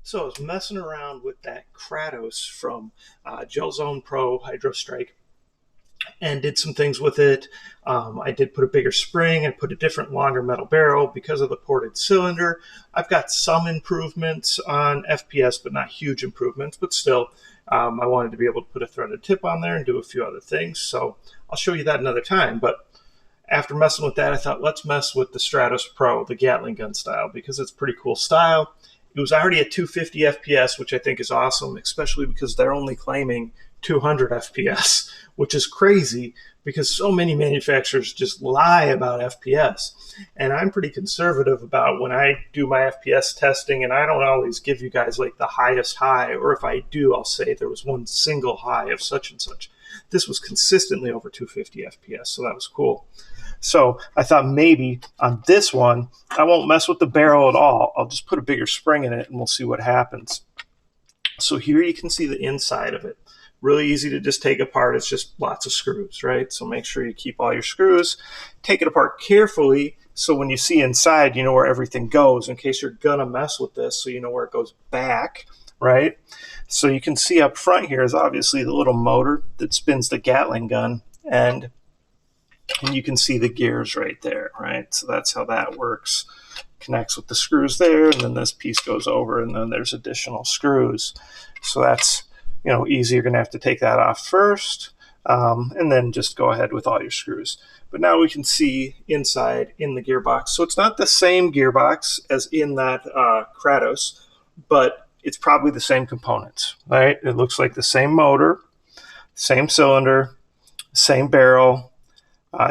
So I was messing around with that Kratos from Gel Zone Pro Hydro Strike and did some things with it. I did put a bigger spring and put a different longer metal barrel because of the ported cylinder. I've got some improvements on FPS, but not huge improvements, but still I wanted to be able to put a threaded tip on there and do a few other things. So I'll show you that another time. But after messing with that, I thought, let's mess with the STRATOS Pro, the Gatling gun style, because it's a pretty cool style. It was already at 250 FPS, which I think is awesome, especially because they're only claiming 200 FPS, which is crazy because so many manufacturers just lie about FPS. And I'm pretty conservative about when I do my FPS testing, and I don't always give you guys like the highest high, or if I do, I'll say there was one single high of such and such. This was consistently over 250 FPS, so that was cool. So I thought maybe on this one, I won't mess with the barrel at all. I'll just put a bigger spring in it and we'll see what happens. So here you can see the inside of it. Really easy to just take apart. It's just lots of screws, right? So make sure you keep all your screws. Take it apart carefully so when you see inside, you know where everything goes in case you're gonna mess with this, so you know where it goes back, right? So you can see up front here is obviously the little motor that spins the Gatling gun, and you can see the gears right there, right? So that's how that works. Connects with the screws there, and then this piece goes over, and then there's additional screws. So that's, you know, easy. You're going to have to take that off first, and then just go ahead with all your screws. But now we can see inside in the gearbox. So it's not the same gearbox as in that Kratos, but it's probably the same components, right? It looks like the same motor, same cylinder, same barrel.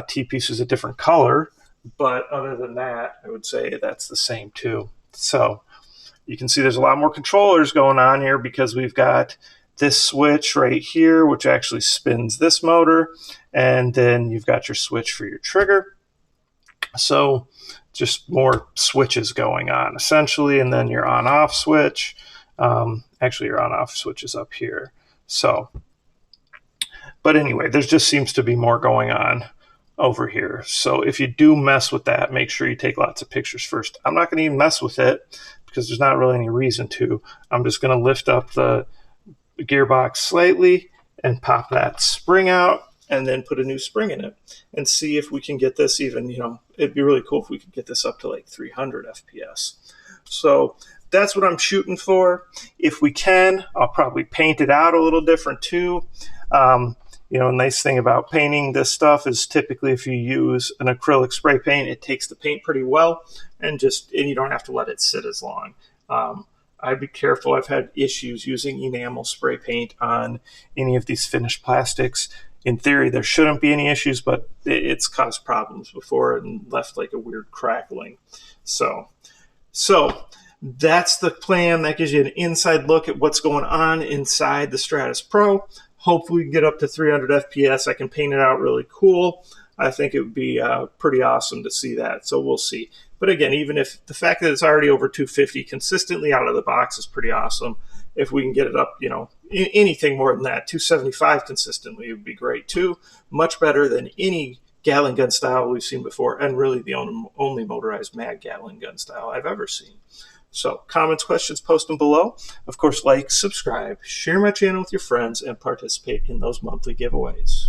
T-piece is a different color, but other than that, I would say that's the same too. So you can see there's a lot more controllers going on here because we've got this switch right here, which actually spins this motor, and then you've got your switch for your trigger. So just more switches going on essentially, and then your on-off switch. Actually, your on-off switch is up here. So, but anyway, there just seems to be more going on over here. So if you do mess with that, make sure you take lots of pictures first. I'm not going to even mess with it because there's not really any reason to. I'm just going to lift up the gearbox slightly and pop that spring out and then put a new spring in it and see if we can get this even, you know, it'd be really cool if we could get this up to like 300 FPS. So that's what I'm shooting for. If we can, I'll probably paint it out a little different too. You know, a nice thing about painting this stuff is typically if you use an acrylic spray paint, it takes the paint pretty well and you don't have to let it sit as long. I'd be careful. I've had issues using enamel spray paint on any of these finished plastics. In theory, there shouldn't be any issues, but it's caused problems before and left like a weird crackling. So that's the plan. That gives you an inside look at what's going on inside the STRATOS Pro. Hopefully we can get up to 300 FPS. I can paint it out really cool. I think it would be pretty awesome to see that. So we'll see. But again, even if the fact that it's already over 250 consistently out of the box is pretty awesome. If we can get it up, you know, anything more than that, 275 consistently would be great too. Much better than any Gatling gun style we've seen before, and really the only motorized mag Gatling gun style I've ever seen. So comments, questions, post them below. Of course, like, subscribe, share my channel with your friends, and participate in those monthly giveaways.